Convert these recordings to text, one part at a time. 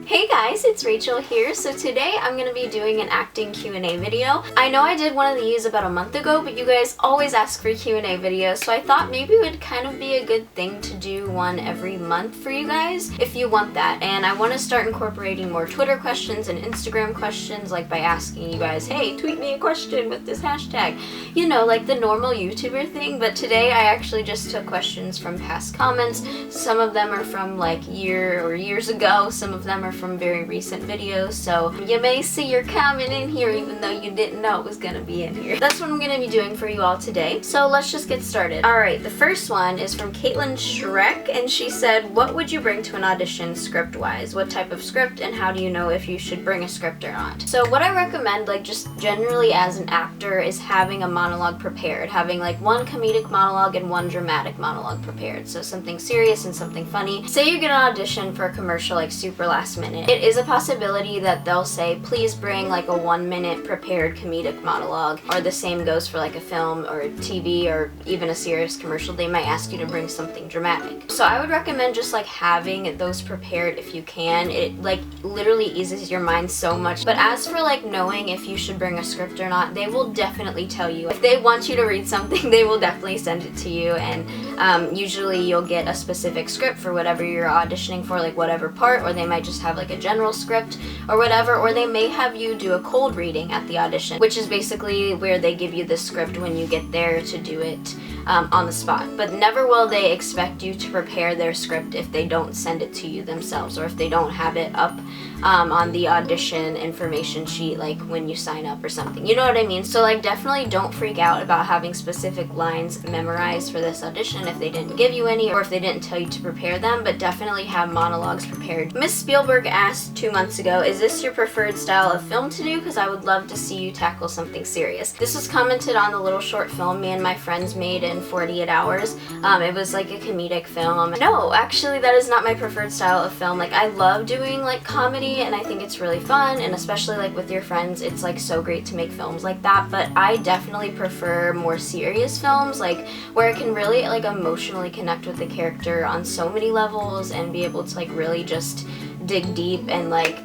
Hey guys, it's Rachel here. So today I'm going to be doing an acting Q&A video. I know I did one of these about a month ago, but you guys always ask for Q&A videos, so I thought maybe it would kind of be a good thing to do one every month for you guys if you want that. And I want to start incorporating more Twitter questions and Instagram questions, like by asking you guys, hey, tweet me a question with this hashtag. You know, like the normal YouTuber thing, but today I actually just took questions from past comments. Some of them are from like years ago, some of them are from very recent videos, so you may see your comment in here even though you didn't know it was gonna be in here. That's what I'm gonna be doing for you all today. So let's just get started. Alright, the first one is from Caitlin Shrek, and she said, what would you bring to an audition script-wise? What type of script, and how do you know if you should bring a script or not? So what I recommend, like just generally as an actor, is having a monologue prepared. Having like one comedic monologue and one dramatic monologue prepared. So something serious and something funny. Say you get an audition for a commercial like super last minute. It is a possibility that they'll say, please bring like a 1 minute prepared comedic monologue, or the same goes for like a film or a TV or even a serious commercial. They might ask you to bring something dramatic. So I would recommend just like having those prepared if you can. It like literally eases your mind so much. But as for like knowing if you should bring a script or not, they will definitely tell you. If they want you to read something, they will definitely send it to you, and usually you'll get a specific script for whatever you're auditioning for, like whatever part, or they might just have like a general script or whatever, or they may have you do a cold reading at the audition, which is basically where they give you the script when you get there to do it on the spot. But never will they expect you to prepare their script if they don't send it to you themselves, or if they don't have it up on the audition information sheet, like when you sign up or something. You know what I mean? So like definitely don't freak out about having specific lines memorized for this audition if they didn't give you any, or if they didn't tell you to prepare them, but definitely have monologues prepared. Miss Spielberg asked 2 months ago, is this your preferred style of film to do? Because I would love to see you tackle something serious. This was commented on the little short film me and my friends made in 48 hours. It was like a comedic film. No, actually that is not my preferred style of film. Like I love doing like comedy, and I think it's really fun, and especially like with your friends, it's like so great to make films like that. But I definitely prefer more serious films, like where I can really like emotionally connect with the character on so many levels and be able to like really just dig deep and like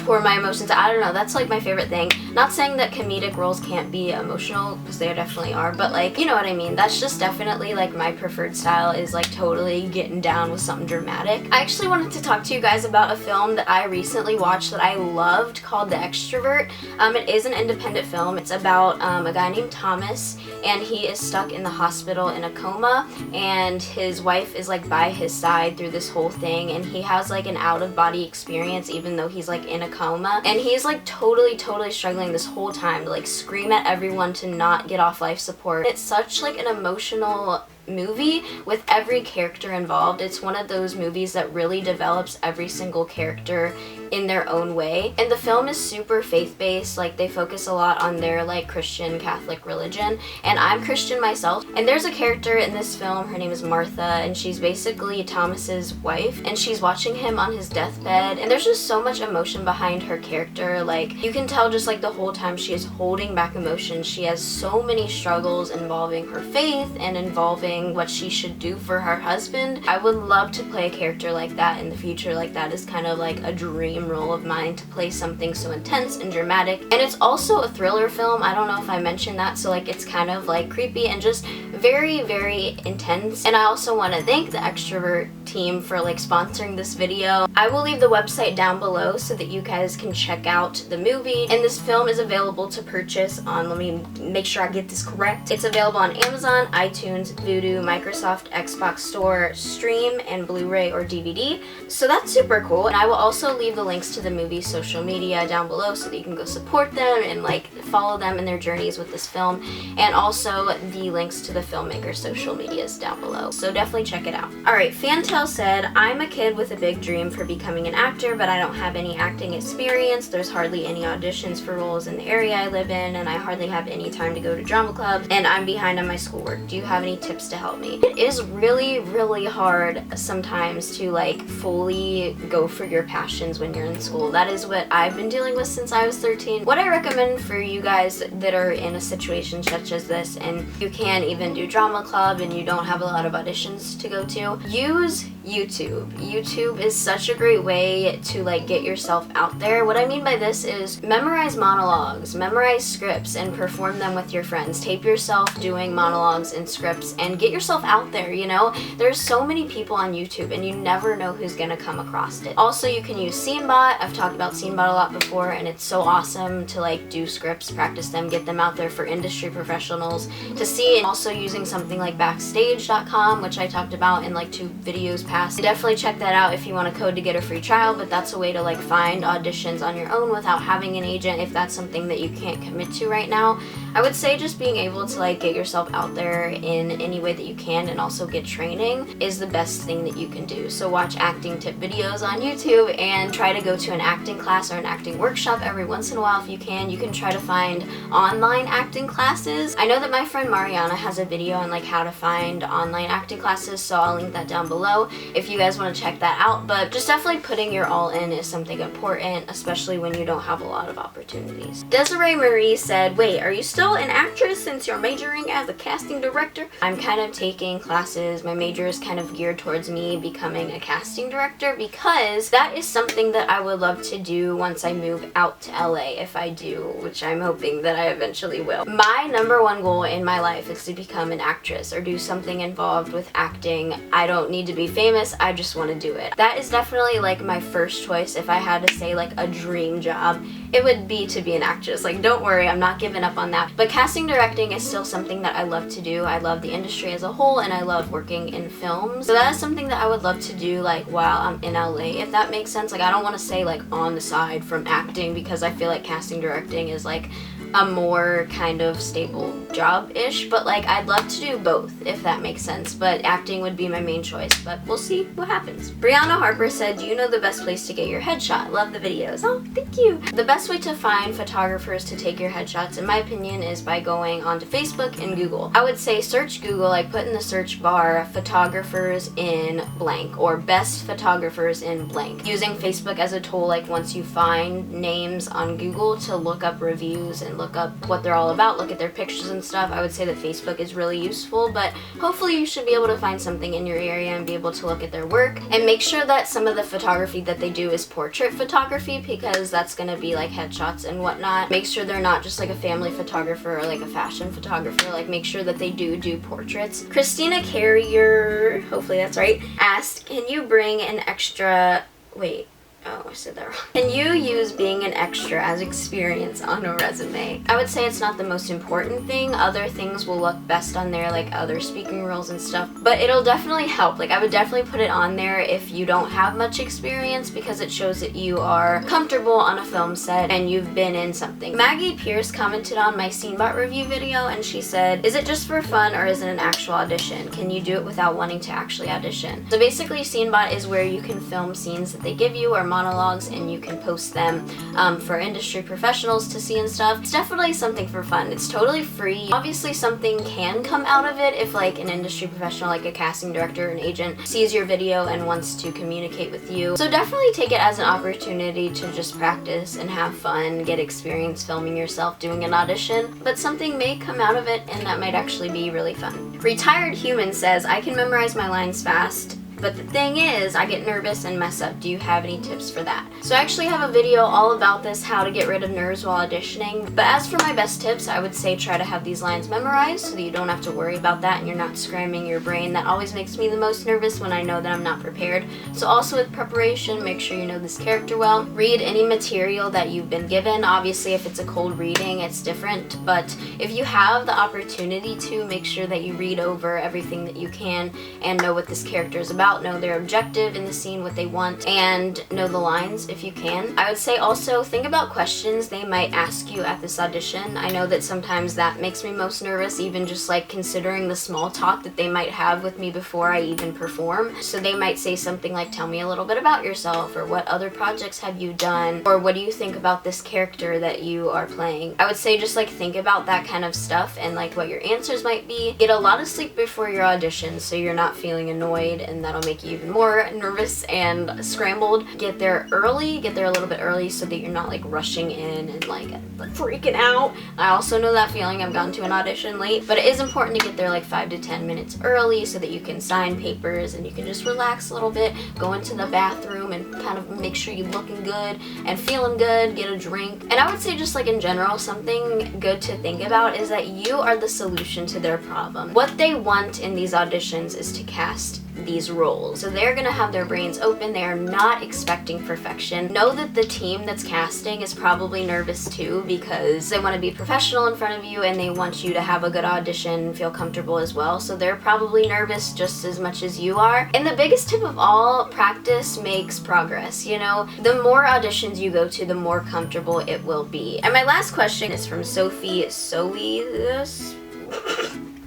pour my emotions. I don't know, that's like my favorite thing. Not saying that comedic roles can't be emotional, because they definitely are, but like, you know what I mean. That's just definitely like my preferred style, is like totally getting down with something dramatic. I actually wanted to talk to you guys about a film that I recently watched that I loved called The Extrovert. It is an independent film. It's about a guy named Thomas, and he is stuck in the hospital in a coma, and his wife is like by his side through this whole thing, and he has like an out-of-body experience even though he's like in a coma, and he's like totally struggling this whole time to like scream at everyone to not get off life support. It's such like an emotional movie with every character involved. It's one of those movies that really develops every single character in their own way, and the film is super faith-based. Like they focus a lot on their like Christian Catholic religion, and I'm Christian myself, and there's a character in this film, her name is Martha, and she's basically Thomas's wife, and she's watching him on his deathbed, and there's just so much emotion behind her character. Like you can tell just like the whole time she is holding back emotion. She has so many struggles involving her faith and involving what she should do for her husband. I would love to play a character like that in the future. Like that is kind of like a dream role of mine, to play something so intense and dramatic. And it's also a thriller film. I don't know if I mentioned that, so like it's kind of like creepy and just very intense. And I also want to thank the Extrovert team for like sponsoring this video. I will leave the website down below so that you guys can check out the movie, and this film is available to purchase on, let me make sure I get this correct, it's available on Amazon, iTunes, Vudu, Microsoft Xbox Store, Stream, and Blu-ray or DVD. So that's super cool. And I will also leave the links to the movie's social media down below so that you can go support them and like follow them in their journeys with this film, and also the links to the filmmaker's social medias down below. So definitely check it out. Alright, Fantel said, I'm a kid with a big dream for becoming an actor, but I don't have any acting experience. There's hardly any auditions for roles in the area I live in, and I hardly have any time to go to drama clubs, and I'm behind on my schoolwork. Do you have any tips to help me? It is really hard sometimes to like fully go for your passions when you're in school. That is what I've been dealing with since I was 13. What I recommend for you guys that are in a situation such as this, and you can't even do drama club and you don't have a lot of auditions to go to, use YouTube. YouTube is such a great way to like get yourself out there. What I mean by this is memorize monologues, memorize scripts, and perform them with your friends. Tape yourself doing monologues and scripts and get yourself out there, you know? There's so many people on YouTube and you never know who's gonna come across it. Also, you can use SceneBot. I've talked about SceneBot a lot before, and it's so awesome to like do scripts, practice them, get them out there for industry professionals to see. And also using something like Backstage.com, which I talked about in like 2 videos past. Definitely check that out if you want a code to get a free trial, but that's a way to like find auditions on your own without having an agent if that's something that you can't commit to right now. I would say just being able to like get yourself out there in any way that you can and also get training is the best thing that you can do. So watch acting tip videos on YouTube and try to go to an acting class or an acting workshop every once in a while if you can. You can try to find online acting classes. I know that my friend Mariana has a video on like how to find online acting classes, so I'll link that down below if you guys want to check that out. But just definitely putting your all in is something important, especially when you don't have a lot of opportunities. Dezerce Marie said, wait, are you still an actress since you're majoring as a casting director? I'm kind of taking classes. My major is kind of geared towards me becoming a casting director because that is something that I would love to do once I move out to LA, if I do, which I'm hoping that I eventually will. My #1 goal in my life is to become an actress or do something involved with acting. I don't need to be famous, I just want to do it. That is definitely like my first choice. If I had to say like a dream job, it would be to be an actress. Like, don't worry, I'm not giving up on that. But casting directing is still something that I love to do. I love the industry as a whole and I love working in films. So that is something that I would love to do like while I'm in LA, if that makes sense. Like, I don't want to say like on the side from acting because I feel like casting directing is like a more kind of stable job-ish, but like I'd love to do both if that makes sense, but acting would be my main choice, but we'll see what happens. Briana Harper said, do you know the best place to get your headshot? Love the videos. Oh, thank you. The best way to find photographers to take your headshots, in my opinion, is by going onto Facebook and Google. I would say search Google, like put in the search bar photographers in blank or best photographers in blank. Using Facebook as a tool, like once you find names on Google to look up reviews and look up what they're all about, look at their pictures and stuff, I would say that Facebook is really useful, but hopefully you should be able to find something in your area and be able to look at their work and make sure that some of the photography that they do is portrait photography, because that's going to be like headshots and whatnot. Make sure they're not just like a family photographer or like a fashion photographer. Like, make sure that they do portraits. Christina Carrier, hopefully that's right, asked, can you bring an extra, wait, oh, I said that wrong. Can you use being an extra as experience on a resume? I would say it's not the most important thing. Other things will look best on there, like other speaking roles and stuff, but it'll definitely help. Like, I would definitely put it on there if you don't have much experience, because it shows that you are comfortable on a film set and you've been in something. Maggie Pierce commented on my SceneBot review video and she said, is it just for fun or is it an actual audition? Can you do it without wanting to actually audition? So basically, SceneBot is where you can film scenes that they give you or monologues and you can post them for industry professionals to see and stuff. It's definitely something for fun. It's totally free. Obviously something can come out of it if like an industry professional, like a casting director or an agent, sees your video and wants to communicate with you. So definitely take it as an opportunity to just practice and have fun, get experience filming yourself doing an audition, but something may come out of it and that might actually be really fun. Retired Human says, I can memorize my lines fast, but the thing is, I get nervous and mess up. Do you have any tips for that? So I actually have a video all about this, how to get rid of nerves while auditioning. But as for my best tips, I would say try to have these lines memorized so that you don't have to worry about that and you're not scrambling your brain. That always makes me the most nervous when I know that I'm not prepared. So also with preparation, make sure you know this character well. Read any material that you've been given. Obviously, if it's a cold reading, it's different. But if you have the opportunity to, make sure that you read over everything that you can and know what this character is about. Know their objective in the scene, what they want, and know the lines if you can. I would say also think about questions they might ask you at this audition. I know that sometimes that makes me most nervous, even just like considering the small talk that they might have with me before I even perform. So they might say something like, tell me a little bit about yourself, or what other projects have you done, or what do you think about this character that you are playing. I would say just like think about that kind of stuff and like what your answers might be. Get a lot of sleep before your audition so you're not feeling annoyed, and that that'll make you even more nervous and scrambled. Get there early, get there a little bit early so that you're not like rushing in and like freaking out. I also know that feeling. I've gone to an audition late, but it is important to get there like 5 to 10 minutes early so that you can sign papers and you can just relax a little bit, go into the bathroom and kind of make sure you're looking good and feeling good, get a drink. And I would say just like in general, something good to think about is that you are the solution to their problem. What they want in these auditions is to cast these roles. So they're gonna have their brains open. They are not expecting perfection. Know that the team that's casting is probably nervous too because they want to be professional in front of you and they want you to have a good audition, feel comfortable as well. So they're probably nervous just as much as you are. And the biggest tip of all, practice makes progress. You know, the more auditions you go to, the more comfortable it will be. And my last question is from Sophie Solus.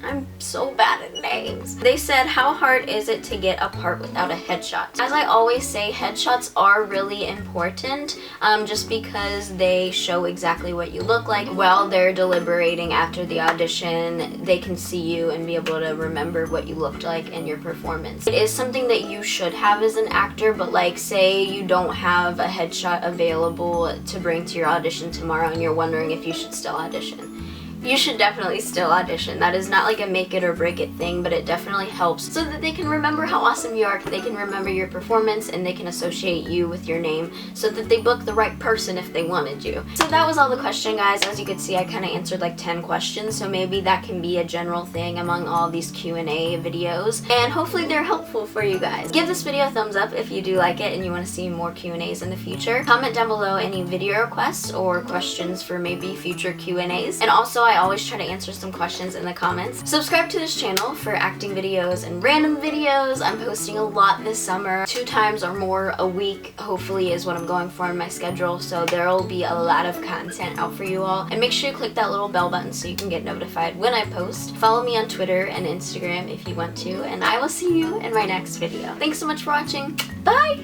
I'm so bad at names. They said, how hard is it to get a part without a headshot? As I always say, headshots are really important just because they show exactly what you look like. While they're deliberating after the audition, they can see you and be able to remember what you looked like in your performance. It is something that you should have as an actor, but like say you don't have a headshot available to bring to your audition tomorrow and you're wondering if you should still audition. You should definitely still audition. That is not like a make it or break it thing, but it definitely helps so that they can remember how awesome you are, they can remember your performance, and they can associate you with your name so that they book the right person if they wanted you. So that was all the question, guys. As you could see, I kind of answered like 10 questions, so maybe that can be a general thing among all these Q&A videos, and hopefully they're helpful for you guys. Give this video a thumbs up if you do like it and you want to see more Q&As in the future. Comment down below any video requests or questions for maybe future Q&As, and also I always try to answer some questions in the comments. Subscribe to this channel for acting videos and random videos. I'm posting a lot this summer, 2 times or more a week, hopefully is what I'm going for in my schedule, so there will be a lot of content out for you all. And make sure you click that little bell button so you can get notified when I post. Follow me on Twitter and Instagram if you want to, and I will see you in my next video. Thanks so much for watching. Bye!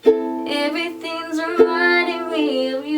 Everything's reminding me of you.